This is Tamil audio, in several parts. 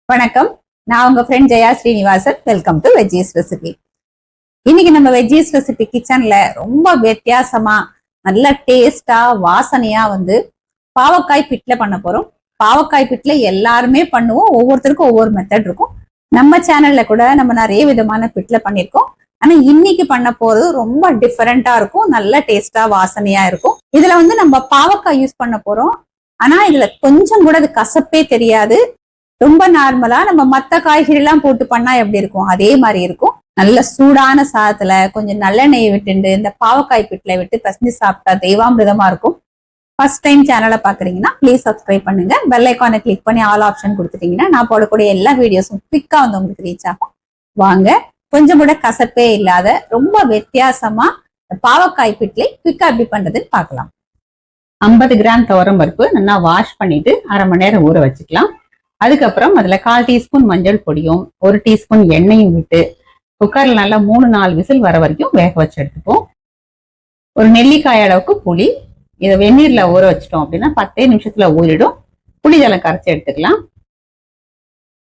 வணக்கம். நான் உங்க friend Jaya Srinivasan. Welcome to veggies recipe. இன்னைக்கு நம்ம வெஜ்ஜீஸ் ரெசிபி கிச்சன்ல ரொம்ப வித்தியாசமா நல்ல டேஸ்டா வாசனையா பாவக்காய் பிட்ல பண்ண போறோம். பாவக்காய் பிட்ல எல்லாருமே பண்ணுவோம், ஒவ்வொருத்தருக்கும் ஒவ்வொரு மெத்தட் இருக்கும். நம்ம சேனல்ல கூட நம்ம நிறைய விதமான பிட்ல பண்ணிருக்கோம். ஆனா இன்னைக்கு பண்ண போறது ரொம்ப டிஃபரெண்டா இருக்கும், நல்ல டேஸ்டா வாசனையா இருக்கும். இதுல நம்ம பாவக்காய் யூஸ் பண்ண போறோம். ஆனா இதுல கொஞ்சம் கூட அது கசப்பே தெரியாது. ரொம்ப நார்மலா நம்ம மத்த காய்கறி எல்லாம் போட்டு பண்ணா எப்படி இருக்கும் அதே மாதிரி இருக்கும். நல்ல சூடான சாதத்துல கொஞ்சம் நல்லெண்ணெய் விட்டுண்டு இந்த பாவக்காய் பிட்ல விட்டு பசஞ்சு சாப்பிட்டா தெய்வாமிரதமா இருக்கும். ஃபர்ஸ்ட் டைம் சேனலை பாக்குறீங்கன்னா ப்ளீஸ் சப்ஸ்கிரைப் பண்ணுங்க. பெல் ஐக்கானை கிளிக் பண்ணி ஆல் ஆப்ஷன் கொடுத்துட்டீங்கன்னா நான் போடக்கூடிய எல்லா வீடியோஸும் குவிக்கா உங்களுக்கு ரீச் ஆகும். வாங்க, கொஞ்சம் கூட கசப்பே இல்லாத ரொம்ப வித்தியாசமா பாவக்காய் பிட்லை குவிக்கா எப்படி பண்றதுன்னு பார்க்கலாம். 50 கிராம் துவரம் பருப்பு நல்லா வாஷ் பண்ணிட்டு அரை மணி நேரம் ஊற வச்சுக்கலாம். அதுக்கப்புறம் அதுல 1/4 டீஸ்பூன் மஞ்சள் பொடியும் 1 டீஸ்பூன் எண்ணெயும் விட்டு குக்கர்ல நல்லா 3-4 விசில் வர வரைக்கும் வேக வச்சு எடுத்துப்போம். ஒரு நெல்லிக்காய் அளவுக்கு புளி, இதை வெந்நீர்ல ஊற வச்சிட்டோம் அப்படின்னா 10 நிமிஷத்துல ஊறிடும். புளி ஜலம் கரைச்சி எடுத்துக்கலாம்.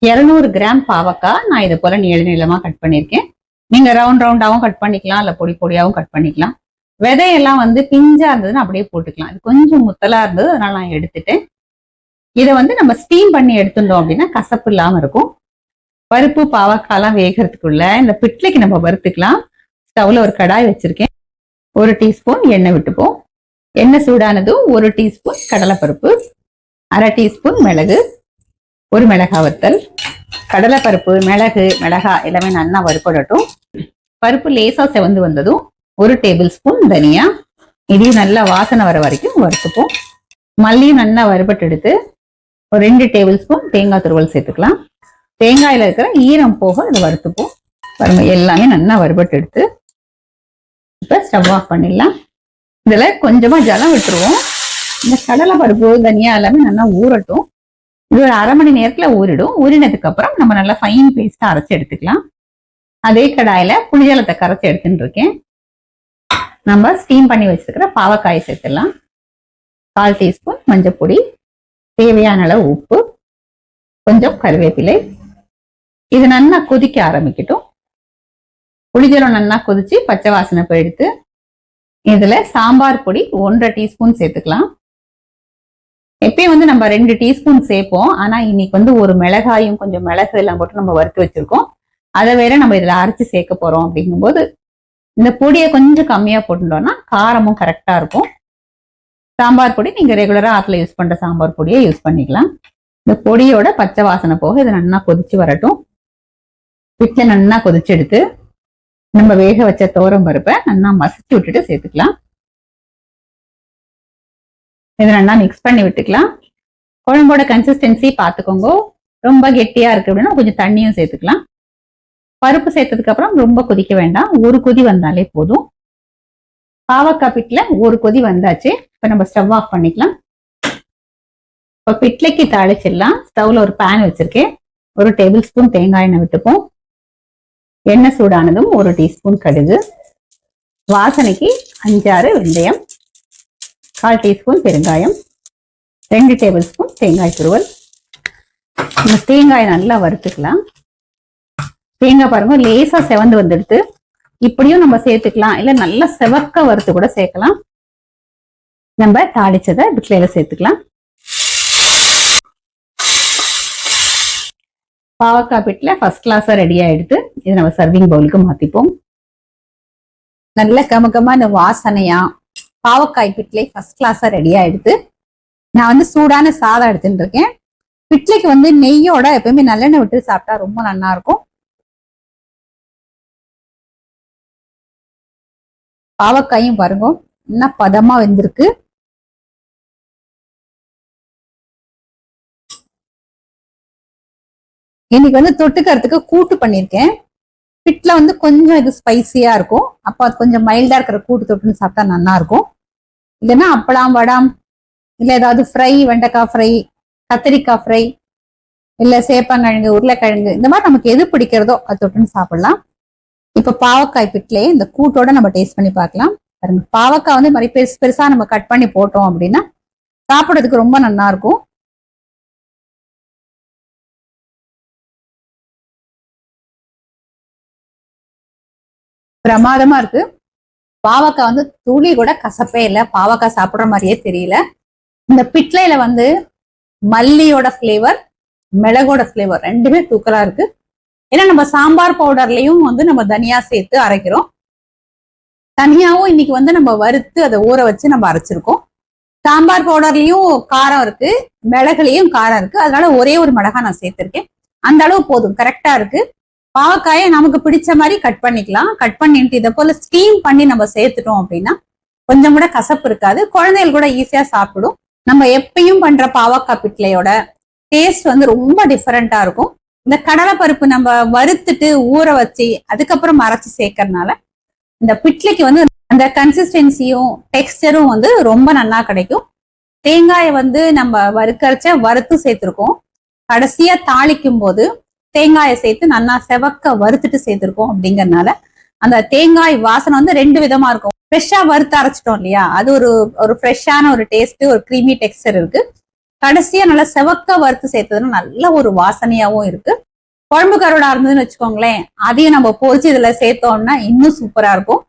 200 கிராம் பாவக்காய் நான் இதை போல நீளமா கட் பண்ணியிருக்கேன். நீங்க ரவுண்ட் ரவுண்டாவும் கட் பண்ணிக்கலாம், இல்ல பொடி பொடியாவும் கட் பண்ணிக்கலாம். விதையெல்லாம் பிஞ்சா இருந்ததுன்னு அப்படியே போட்டுக்கலாம். இது கொஞ்சம் முத்தலா இருந்தது, அதனால நான் எடுத்துட்டேன். இதை நம்ம ஸ்டீம் பண்ணி எடுத்துட்டோம் அப்படின்னா கசப்பு இல்லாம இருக்கும். பருப்பு பாவக்காய்லாம் வேகிறதுக்குள்ள இந்த பிட்லைக்கு நம்ம வறுத்துக்கலாம். ஸ்டவ்ல ஒரு கடாய் வச்சிருக்கேன். 1 டீஸ்பூன் எண்ணெய் விட்டுப்போம். எண்ணெய் சூடானதும் 1 டீஸ்பூன் கடலைப்பருப்பு, 1/2 டீஸ்பூன் மிளகு, 1 மிளகாய் வத்தல். கடலைப்பருப்பு, மிளகு, மிளகாய் எல்லாமே நல்லா வறுப்படட்டும். பருப்பு லேசா செவந்து வந்ததும் 1 டேபிள் ஸ்பூன் தனியா, இதையும் நல்லா வாசனை வர வரைக்கும் வறுத்துப்போம். மல்லியும் நல்லா வறுபட்டு எடுத்து ஒரு 2 டேபிள் ஸ்பூன் தேங்காய் துருவல் சேர்த்துக்கலாம். தேங்காயில இருக்கிற ஈரம் போக அதை வறுத்துப்போம். பாருங்க, எல்லாமே நல்லா வறுபட்டு எடுத்து இப்ப ஸ்டவ் ஆஃப் பண்ணிடலாம். இதுல கொஞ்சமா ஜலம் விட்டுருவோம். இந்த கடலை பருப்பு தனியா எல்லாமே நல்லா ஊறட்டும். இது ஒரு அரை மணி நேரத்துல ஊறிடும். ஊறினதுக்கு அப்புறம் நம்ம நல்லா ஃபைன் பேஸ்டா அரைச்சு எடுத்துக்கலாம். அதே கடாயில புளிஜலத்தை கரைச்சி எடுத்துட்டு இருக்கேன். நம்ம ஸ்டீம் பண்ணி வச்சிருக்கிற பாவக்காயை சேர்த்துடலாம். 1/4 டீஸ்பூன் மஞ்சள் பொடி, தேவையான அளவு உப்பு, கொஞ்சம் கருவேப்பிலை. இது நல்லா கொதிக்க ஆரம்பிக்கட்டும். புளிஜலம் நல்லா கொதிச்சு பச்சை வாசனை போயிடுத்து. இதுல சாம்பார் பொடி 1/2 டீஸ்பூன் சேர்த்துக்கலாம். எப்பயும் நம்ம 2 டீஸ்பூன் சேர்ப்போம். ஆனா இன்னைக்கு ஒரு மிளகாயும் கொஞ்சம் மிளகு எல்லாம் போட்டு நம்ம வறுத்து வச்சிருக்கோம். அதை வேற நம்ம இதுல அரைச்சு சேர்க்க போறோம். அப்படிங்கும்போது இந்த பொடியை கொஞ்சம் கம்மியா போட்டுட்டோம்னா காரமும் கரெக்டா இருக்கும். சாம்பார் பொடி நீங்க ரெகுலரா ஆத்துல யூஸ் பண்ற சாம்பார் பொடியை யூஸ் பண்ணிக்கலாம். இந்த பொடியோட பச்சை வாசனை போக இது நல்லா கொதிச்சு வரட்டும். பிட்ல நல்லா கொதிச்சு எடுத்து நம்ம வேக வச்ச துவரம் பருப்பை நல்லா மசிச்சு விட்டுட்டு சேர்த்துக்கலாம். இதை நல்லா மிக்ஸ் பண்ணி விட்டுக்கலாம். குழம்போட கன்சிஸ்டன்சி பார்த்துக்கோங்க. ரொம்ப கெட்டியா இருக்கு அப்படின்னா கொஞ்சம் தண்ணியும் சேர்த்துக்கலாம். பருப்பு சேர்த்ததுக்கு அப்புறம் ரொம்ப கொதிக்க வேண்டாம், ஒரு கொதி வந்தாலே போதும். பாவக்காய் பிட்ல ஒரு கொதி வந்தாச்சு. இப்ப நம்ம ஸ்டவ் ஆஃப் பண்ணிக்கலாம். இப்ப பிட்லைக்கு தாளிச்சிடலாம். ஸ்டவ்ல ஒரு பேன் வச்சிருக்கேன். 1 டேபிள் ஸ்பூன் தேங்காய் எண்ணெய் விட்டுப்போம். எண்ணெய் சூடானதும் 1 டீஸ்பூன் கடுகு, வாசனைக்கு 5-6 வெந்தயம், 1/4 டீஸ்பூன் பெருங்காயம், 2 டேபிள் ஸ்பூன் தேங்காய் துருவல். இந்த தேங்காய் நல்லா வறுத்துக்கலாம். தேங்காய் பாருங்க லேசா செவந்து வந்துடுது. இப்படியும் நம்ம சேர்த்துக்கலாம், இல்ல நல்லா செவக்க வறுத்து கூட சேர்க்கலாம். நம்ம தாளிச்சதை பிட்லையில சேர்த்துக்கலாம். பாவக்காய் பிட்ல ஃபர்ஸ்ட் கிளாஸா ரெடி ஆயிடுது. இதை நம்ம சர்விங் பவுலுக்கு மாத்திப்போம். நல்ல கமகமான வாசனையா பாவக்காய் பிட்லை ஃபர்ஸ்ட் கிளாஸா ரெடி ஆயிடுது. நான் சூடான சாதம் எடுத்துட்டு இருக்கேன். பிட்லைக்கு நெய்யோட எப்பயுமே நல்லெண்ணெய் விட்டு சாப்பிட்டா ரொம்ப நல்லா இருக்கும். பாவக்காயும் பாருங்க என்ன பதமா வெந்திருக்கு. இன்னைக்கு தொட்டுக்கிறதுக்கு கூட்டு பண்ணிருக்கேன். பிட்ல கொஞ்சம் இது ஸ்பைசியா இருக்கும். அப்ப அது கொஞ்சம் மைல்டா இருக்கிற கூட்டு தொட்டுன்னு சாப்பிட்டா நல்லா இருக்கும். இல்லைன்னா அப்பளம் வடம், இல்ல ஏதாவது ஃப்ரை, வெண்டைக்காய் ஃப்ரை, கத்திரிக்காய் ஃப்ரை, இல்ல சேப்பங்கிழங்கு, உருளைக்கிழங்கு, இந்த மாதிரி நமக்கு எது பிடிக்கிறதோ அது தொட்டுன்னு சாப்பிடலாம். இப்ப பாவக்காய் பிட்லயே இந்த கூட்டோட நம்ம டேஸ்ட் பண்ணி பார்க்கலாம். பாவக்காய் மாதிரி பெருசு பெருசா நம்ம கட் பண்ணி போட்டோம் அப்படின்னா சாப்பிடறதுக்கு ரொம்ப நல்லா இருக்கும். பிரமாதமா இருக்கு. பாவக்காய் வந்து துளி கூட கசப்பே இல்லை. பாவக்காய் சாப்பிடுற மாதிரியே தெரியல. இந்த பிட்லையில வந்து மல்லியோட ஃபிளேவர், மிளகோட ஃபிளேவர் ரெண்டுமே தூக்கலா இருக்கு. ஏன்னா நம்ம சாம்பார் பவுடர்லயும் வந்து நம்ம தனியா சேர்த்து அரைக்கிறோம். தனியாவும் இன்னைக்கு வந்து நம்ம வறுத்து அதை ஊற வச்சு நம்ம அரைச்சிருக்கோம். சாம்பார் பவுடர்லயும் காரம் இருக்கு, மிளகுலயும் காரம் இருக்கு. அதனால ஒரே ஒரு மிளகா நான் சேர்த்திருக்கேன். அந்த அளவு போதும், கரெக்டா இருக்கு. பாவக்காயை நமக்கு பிடிச்ச மாதிரி கட் பண்ணிக்கலாம். கட் பண்ணிட்டு இதை போல ஸ்டீம் பண்ணி நம்ம சேர்த்துட்டோம் அப்படின்னா கொஞ்சம் கூட கசப்பு இருக்காது. குழந்தைகள் கூட ஈஸியா சாப்பிடும். நம்ம எப்பயும் பண்ற பாவக்காய் பிட்லையோட டேஸ்ட் வந்து ரொம்ப டிஃபரெண்டா இருக்கும். இந்த கடலை பருப்பு நம்ம வறுத்துட்டு ஊற வச்சு அதுக்கப்புறம் அரைச்சு சேர்க்கறதுனால இந்த பிட்லைக்கு வந்து அந்த கன்சிஸ்டன்சியும் டெக்ஸ்டரும் வந்து ரொம்ப நல்லா கிடைக்கும். தேங்காயை வந்து நம்ம வறுத்து சேர்த்திருக்கோம். கடைசியா தாளிக்கும் போது தேங்காயை சேர்த்து நல்லா செவக்க வறுத்துட்டு சேர்த்திருக்கோம். அப்படிங்கறதுனால அந்த தேங்காய் வாசனை வந்து ரெண்டு விதமா இருக்கும். ஃப்ரெஷ்ஷா வறுத்து அரைச்சிட்டோம் இல்லையா, அது ஒரு ஃப்ரெஷ்ஷான ஒரு டேஸ்ட், ஒரு கிரீமி டெக்ஸ்டர் இருக்கு. கடைசியா நல்லா செவக்க வறுத்து சேர்த்ததுன்னா நல்ல ஒரு வாசனையாவும் இருக்கு. குழம்பு கருடா இருந்ததுன்னு வச்சுக்கோங்களேன், அதையும் நம்ம பொரிச்சு இதுல சேர்த்தோம்னா இன்னும் சூப்பரா இருக்கும்.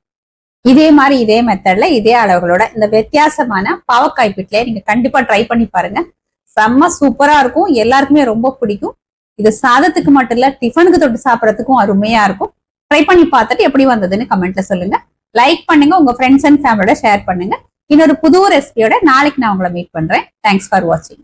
இதே மாதிரி இதே மெத்தட்ல இதே அளவுகளோட இந்த வித்தியாசமான பாவக்காய் பிட்லையை நீங்க கண்டிப்பா ட்ரை பண்ணி பாருங்க. செம்ம சூப்பரா இருக்கும். எல்லாருக்குமே ரொம்ப பிடிக்கும். இது சாதத்துக்கு மட்டும் இல்ல, டிஃபனுக்கு தொட்டு சாப்பிடறதுக்கும் அருமையா இருக்கும். ட்ரை பண்ணி பார்த்துட்டு எப்படி வந்ததுன்னு கமெண்ட்ல சொல்லுங்க. லைக் பண்ணுங்க, உங்க ஃப்ரெண்ட்ஸ் அண்ட் ஃபேமிலியோட ஷேர் பண்ணுங்க. இன்னொரு புது ரெசிபியோட நாளைக்கு நான் உங்களை மீட் பண்றேன். தேங்க்ஸ் ஃபார் வாட்சிங்.